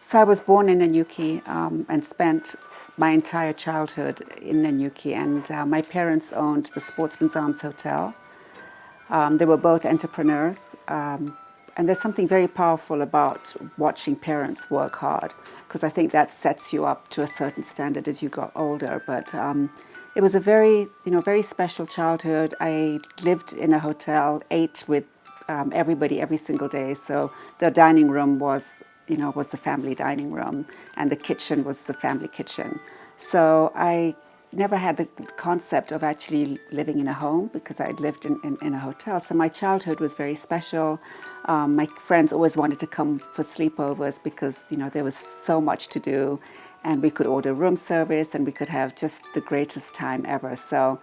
So I was born in Nanyuki and spent my entire childhood in Nanyuki. And my parents owned the Sportsman's Arms Hotel. They were both entrepreneurs. And there's something very powerful about watching parents work hard, because I think that sets you up to a certain standard as you got older. But it was a very special childhood. I lived in a hotel, ate with everybody every single day. So the dining room was the family dining room, and the kitchen was the family kitchen. So I never had the concept of actually living in a home, because I'd lived in a hotel. So my childhood was very special. My friends always wanted to come for sleepovers because, there was so much to do, and we could order room service, and we could have just the greatest time ever. So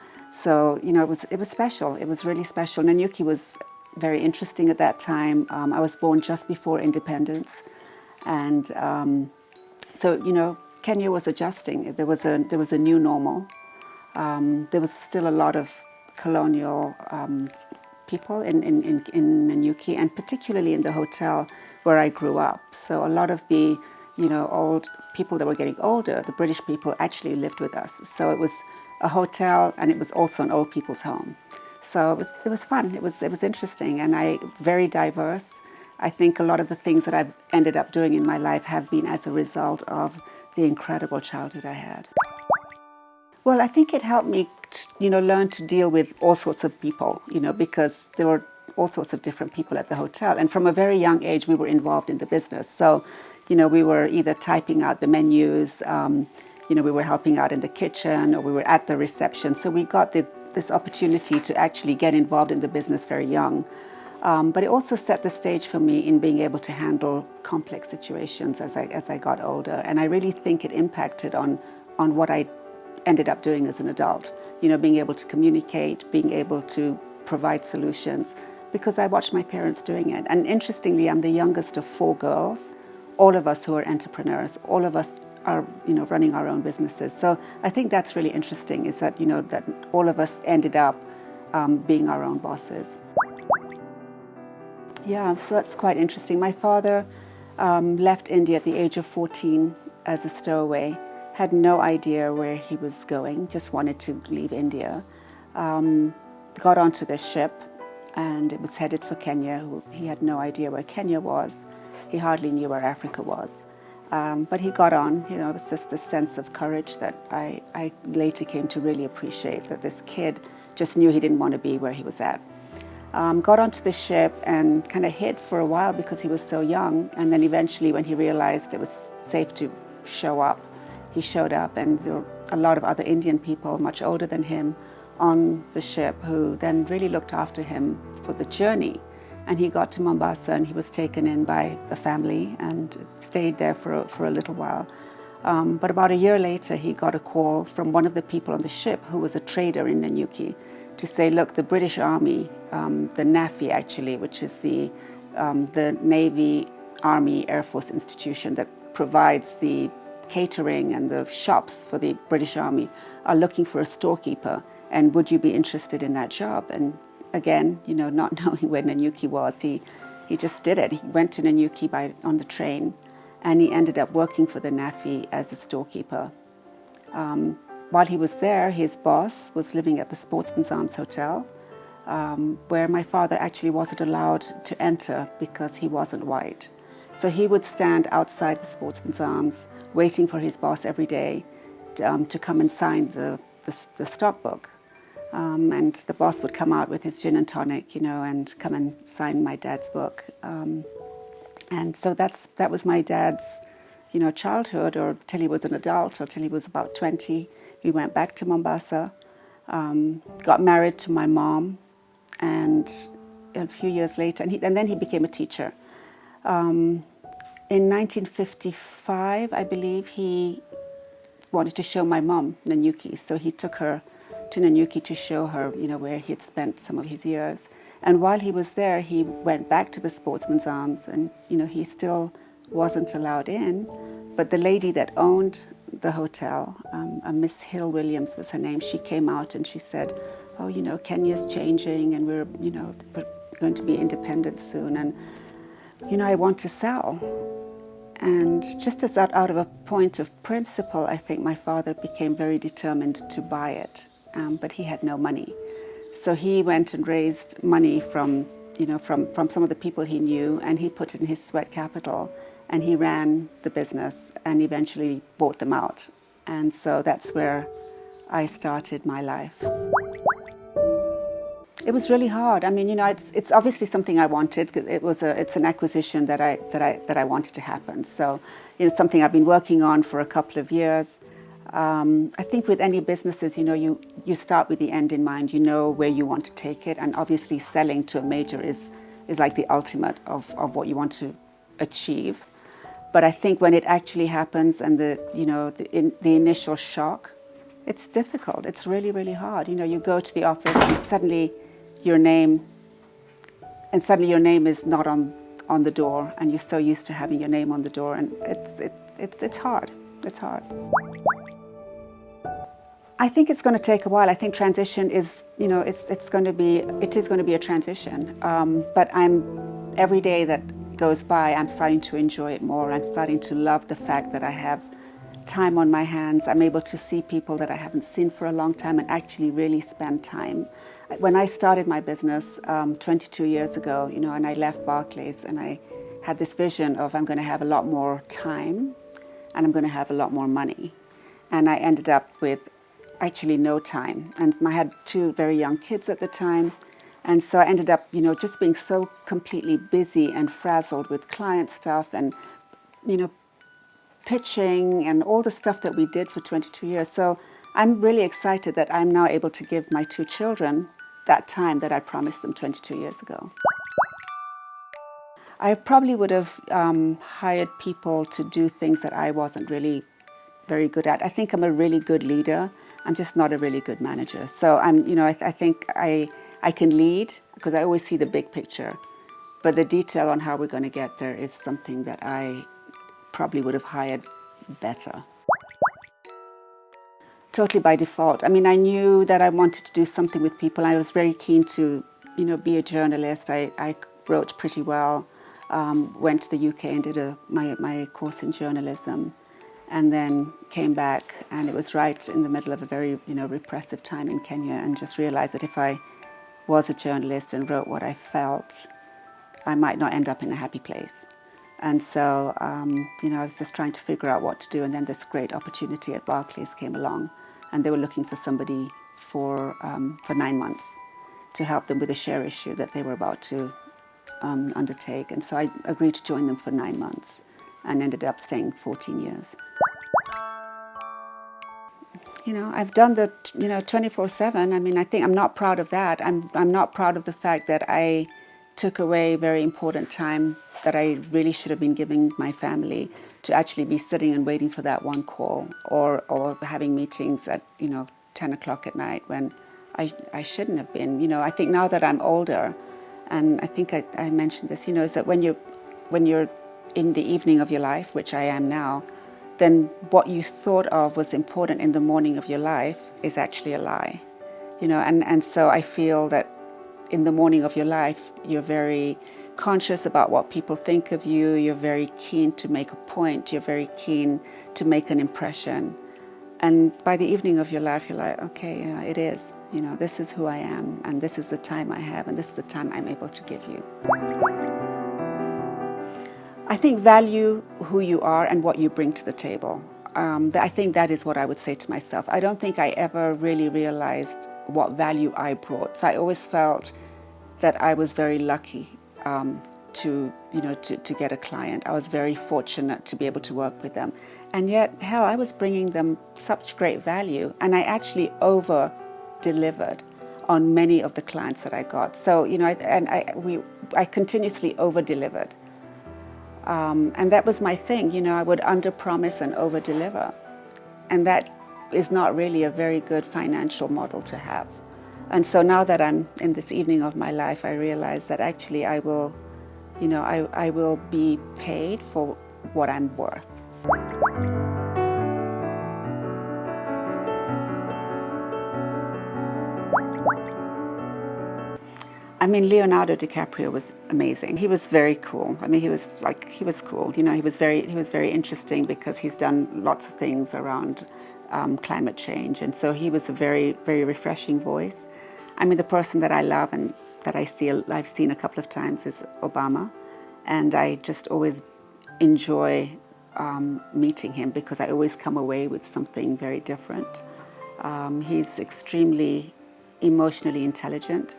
it was special. It was really special. Nanyuki was very interesting at that time. I was born just before independence, and so Kenya was adjusting. There was a new normal. There was still a lot of colonial people in Nanyuki, and particularly in the hotel where I grew up. So a lot of the old people that were getting older, the British people, actually lived with us. So it was a hotel, and it was also an old people's home. So it was fun. It was interesting, and very diverse. I think a lot of the things that I've ended up doing in my life have been as a result of the incredible childhood I had. Well, I think it helped me, learn to deal with all sorts of people, because there were all sorts of different people at the hotel. And from a very young age, we were involved in the business. So, we were either typing out the menus, we were helping out in the kitchen, or we were at the reception. So we got this opportunity to actually get involved in the business very young. But it also set the stage for me in being able to handle complex situations as I got older. And I really think it impacted on what I ended up doing as an adult. Being able to communicate, being able to provide solutions, because I watched my parents doing it. And interestingly, I'm the youngest of 4 girls, all of us who are entrepreneurs, all of us are, running our own businesses. So I think that's really interesting, is that, that all of us ended up being our own bosses. Yeah, so that's quite interesting. My father left India at the age of 14 as a stowaway, had no idea where he was going, just wanted to leave India. Got onto this ship, and it was headed for Kenya. He had no idea where Kenya was. He hardly knew where Africa was. But he got on. It was just a sense of courage that I later came to really appreciate, that this kid just knew he didn't want to be where he was at. Got onto the ship and kind of hid for a while because he was so young. And then eventually, when he realized it was safe to show up, he showed up. And there were a lot of other Indian people, much older than him, on the ship, who then really looked after him for the journey. And he got to Mombasa, and he was taken in by a family and stayed there for a little while. But about a year later, he got a call from one of the people on the ship, who was a trader in Nanyuki, to say, look, the British Army, the NAFI actually, which is the Navy, Army, Air Force institution that provides the catering and the shops for the British Army, are looking for a storekeeper. And would you be interested in that job? And again, not knowing where Nanyuki was, he just did it. He went to Nanyuki on the train, and he ended up working for the NAFI as a storekeeper. While he was there, his boss was living at the Sportsman's Arms Hotel, where my father actually wasn't allowed to enter because he wasn't white. So he would stand outside the Sportsman's Arms, waiting for his boss every day to come and sign the stockbook. And the boss would come out with his gin and tonic, and come and sign my dad's book. And so that was my dad's, childhood, or till he was an adult, or till he was about 20. We went back to Mombasa, got married to my mom, and a few years later, and then he became a teacher. In 1955, I believe, he wanted to show my mom Nanyuki, so he took her to Nanyuki to show her, where he had spent some of his years. And while he was there, he went back to the Sportsman's Arms, and he still wasn't allowed in. But the lady that owned the hotel, a Miss Hill Williams was her name, she came out and she said, oh, Kenya's changing, and we're going to be independent soon, and I want to sell. And just as that out of a point of principle, I think my father became very determined to buy it, but he had no money. So he went and raised money from, from some of the people he knew, and he put it in his sweat capital, and he ran the business and eventually bought them out. And so that's where I started my life. It was really hard. I mean, it's obviously something I wanted. It's an acquisition that I wanted to happen. So, something I've been working on for a couple of years. I think with any businesses, you start with the end in mind. You know where you want to take it, and obviously selling to a major is like the ultimate of what you want to achieve. But I think when it actually happens and the initial shock, it's difficult. It's really, really hard. You go to the office and suddenly your name is not on the door, and you're so used to having your name on the door, and it's hard. It's hard. I think it's going to take a while. I think transition is, it is going to be a transition. But every day that goes by, I'm starting to enjoy it more. I'm starting to love the fact that I have time on my hands. I'm able to see people that I haven't seen for a long time and actually really spend time. When I started my business 22 years ago, and I left Barclays, and I had this vision of I'm going to have a lot more time and I'm going to have a lot more money. And I ended up with actually no time. And I had two very young kids at the time. And so I ended up, just being so completely busy and frazzled with client stuff and, pitching and all the stuff that we did for 22 years. So I'm really excited that I'm now able to give my two children that time that I promised them 22 years ago. I probably would have hired people to do things that I wasn't really very good at. I think I'm a really good leader. I'm just not a really good manager. So I think I can lead because I always see the big picture. But the detail on how we're going to get there is something that I probably would have hired better. Totally by default. I mean, I knew that I wanted to do something with people. I was very keen to, be a journalist. I wrote pretty well, went to the UK and did my course in journalism, and then came back, and it was right in the middle of a very, repressive time in Kenya, and just realized that if I was a journalist and wrote what I felt, I might not end up in a happy place. And so, I was just trying to figure out what to do. And then this great opportunity at Barclays came along, and they were looking for somebody for 9 months to help them with a share issue that they were about to undertake. And so I agreed to join them for 9 months and ended up staying 14 years. I've done the, 24/7. I mean, I think I'm not proud of that. I'm not proud of the fact that I took away very important time that I really should have been giving my family to actually be sitting and waiting for that one call or having meetings at, 10 o'clock at night when I shouldn't have been. I think now that I'm older, and I think I mentioned this, is that when you're in the evening of your life, which I am now, then what you thought of was important in the morning of your life is actually a lie. And so I feel that in the morning of your life, you're very conscious about what people think of you. You're very keen to make a point. You're very keen to make an impression. And by the evening of your life, you're like, okay, it is. This is who I am, and this is the time I have, and this is the time I'm able to give you. I think value who you are and what you bring to the table. I think that is what I would say to myself. I don't think I ever really realized what value I brought. So I always felt that I was very lucky to get a client. I was very fortunate to be able to work with them. And yet, hell, I was bringing them such great value, and I actually over-delivered on many of the clients that I got. So, I continuously over-delivered. And that was my thing, I would under-promise and over-deliver. And that is not really a very good financial model to have. And so now that I'm in this evening of my life, I realize that actually I will be paid for what I'm worth. I mean, Leonardo DiCaprio was amazing. He was very cool. I mean, he was cool. You know, he was very interesting because he's done lots of things around climate change, and so he was a very refreshing voice. I mean, the person that I love and that I've seen a couple of times is Obama, and I just always enjoy meeting him because I always come away with something very different. He's extremely emotionally intelligent.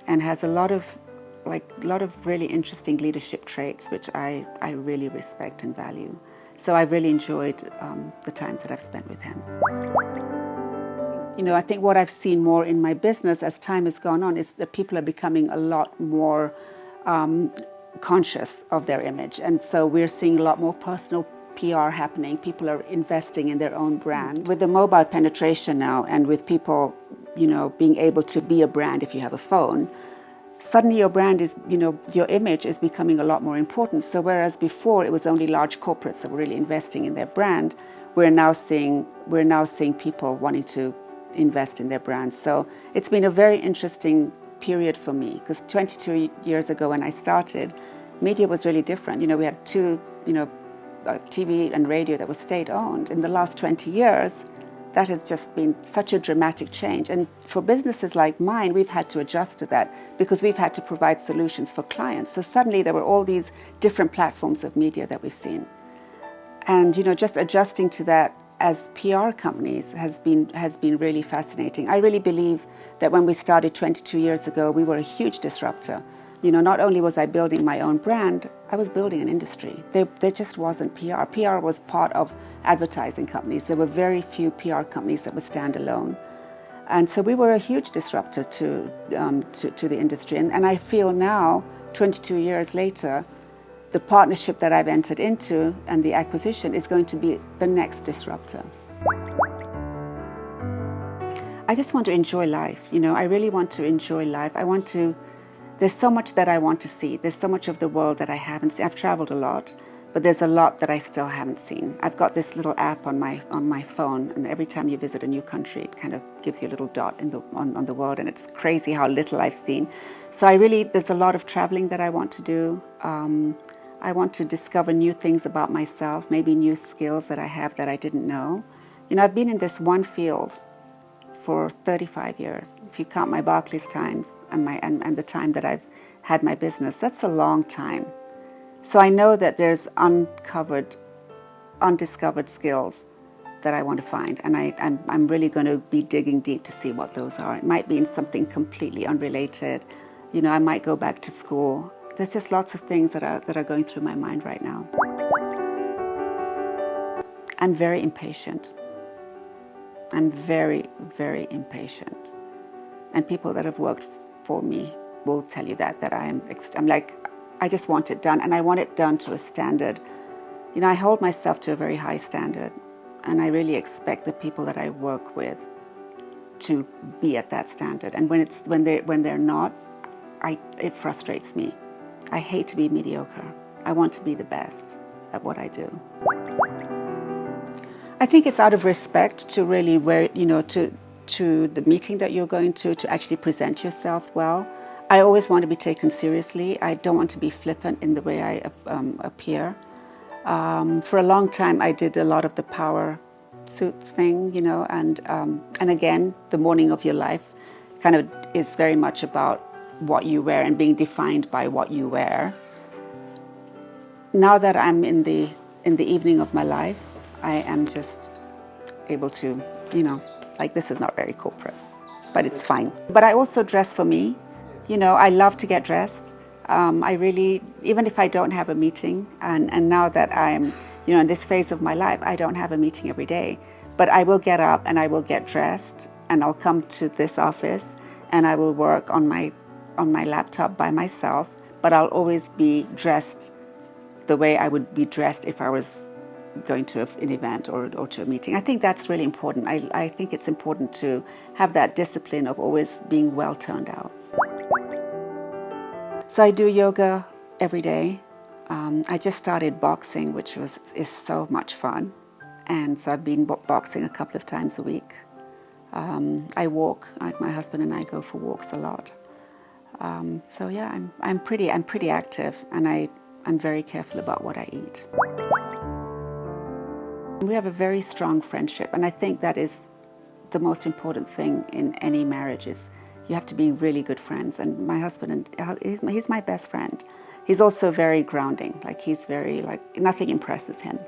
And has a lot of really interesting leadership traits, which I really respect and value. So I've really enjoyed the times that I've spent with him. You know, I think what I've seen more in my business as time has gone on is that people are becoming a lot more conscious of their image. And so we're seeing a lot more personal PR happening. People are investing in their own brand. With the mobile penetration now and with people, you know, being able to be a brand if you have a phone, suddenly your brand is, you know, your image is becoming a lot more important. So whereas before it was only large corporates that were really investing in their brand, we're now seeing people wanting to invest in their brands. So it's been a very interesting period for me because 22 years ago when I started, media was really different. You know, we had two, you know, TV and radio that was state-owned. In the last 20 years, that has just been such a dramatic change. And for businesses like mine, we've had to adjust to that because we've had to provide solutions for clients. So suddenly there were all these different platforms of media that we've seen. And, you know, just adjusting to that as PR companies has been really fascinating. I really believe that when we started 22 years ago, we were a huge disruptor. You know, not only was I building my own brand, I was building an industry. There just wasn't PR. PR was part of advertising companies. There were very few PR companies that were standalone. And so we were a huge disruptor to the industry. And I feel now, 22 years later, the partnership that I've entered into and the acquisition is going to be the next disruptor. I just want to enjoy life. You know, I really want to enjoy life. There's so much that I want to see. There's so much of the world that I haven't seen. I've traveled a lot, but there's a lot that I still haven't seen. I've got this little app on my phone, and every time you visit a new country, it kind of gives you a little dot on the world, and it's crazy how little I've seen. So there's a lot of traveling that I want to do. I want to discover new things about myself, maybe new skills that I have that I didn't know. You know, I've been in this one field for 35 years. If you count my Barclays times and the time that I've had my business, that's a long time. So I know that there's undiscovered skills that I want to find, and I'm really going to be digging deep to see what those are. It might be in something completely unrelated. You know, I might go back to school. There's just lots of things that are going through my mind right now. I'm very impatient. I'm very, very impatient. And people that have worked for me will tell you that I'm like, I just want it done, and I want it done to a standard. You know, I hold myself to a very high standard, and I really expect the people that I work with to be at that standard. And when they're not, it frustrates me. I hate to be mediocre. I want to be the best at what I do. I think it's out of respect to really to the meeting that you're going to actually present yourself well. I always want to be taken seriously. I don't want to be flippant in the way I appear. For a long time, I did a lot of the power suits thing, you know, and again, the morning of your life kind of is very much about what you wear and being defined by what you wear. Now that I'm in the evening of my life, I am just able to, you know, like, this is not very corporate, but it's fine. But I also dress for me. You know, I love to get dressed. I really, even if I don't have a meeting, and now that I'm, you know, in this phase of my life, I don't have a meeting every day, but I will get up and I will get dressed and I'll come to this office and I will work on my laptop by myself, but I'll always be dressed the way I would be dressed if I was going to an event or to a meeting. I think that's really important. I think it's important to have that discipline of always being well toned out. So I do yoga every day. I just started boxing, which is so much fun. And so I've been boxing a couple of times a week. I walk. My husband and I go for walks a lot. So yeah, I'm pretty active, and I'm very careful about what I eat. We have a very strong friendship, and I think that is the most important thing in any marriage. Is you have to be really good friends. And my husband, he's my best friend. He's also very grounding. Like he's very nothing impresses him,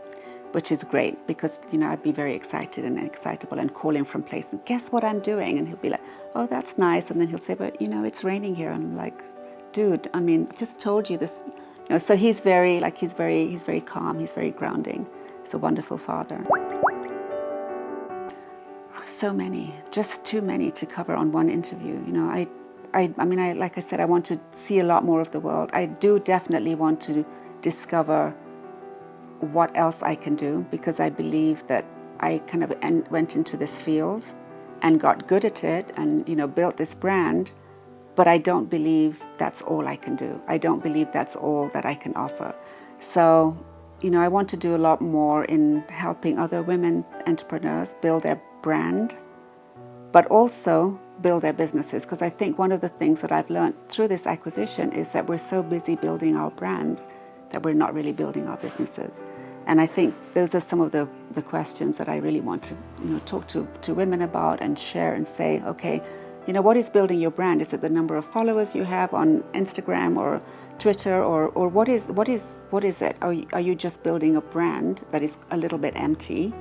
which is great because I'd be very excited and excitable and call him from places. Guess what I'm doing? And he'll be like, "Oh, that's nice." And then he'll say, "But it's raining here." And I'm like, "Dude, I mean, just told you this." So he's very calm. He's very grounding. He's a wonderful father. So many, just too many to cover on one interview. Like I said, I want to see a lot more of the world. I do definitely want to discover what else I can do, because I believe that I kind of went into this field and got good at it and built this brand, but I don't believe that's all I can do. I don't believe that's all that I can offer. So I want to do a lot more in helping other women entrepreneurs build their brand, but also build their businesses, because I think one of the things that I've learned through this acquisition is that we're so busy building our brands that we're not really building our businesses. And I think those are some of the questions that I really want to talk to women about and share and say, okay, what is building your brand? Is it the number of followers you have on Instagram or Twitter, or what is it? Are you just building a brand that is a little bit empty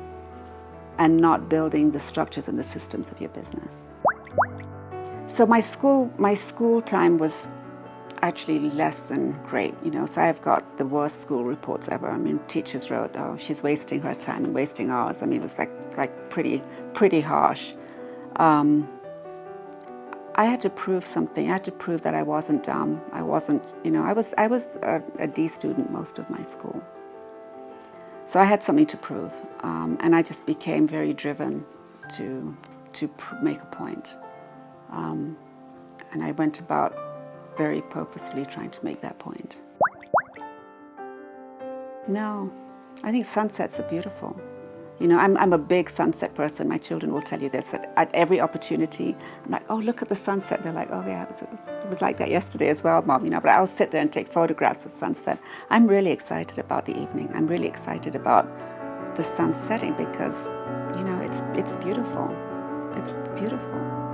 and not building the structures and the systems of your business? So my school time was actually less than great, so I've got the worst school reports ever. I mean, teachers wrote, "Oh, she's wasting her time and wasting hours." I mean, it was like pretty harsh. I had to prove something. I had to prove that I wasn't dumb. I wasn't, I was a D student most of my school. So I had something to prove, and I just became very driven to make a point. And I went about very purposefully trying to make that point. No, I think sunsets are beautiful. I'm a big sunset person. My children will tell you this. At every opportunity, I'm like, "Oh, look at the sunset." They're like, "Oh, yeah, it was like that yesterday as well, Mom." But I'll sit there and take photographs of sunset. I'm really excited about the evening. I'm really excited about the sun setting because, it's beautiful. It's beautiful.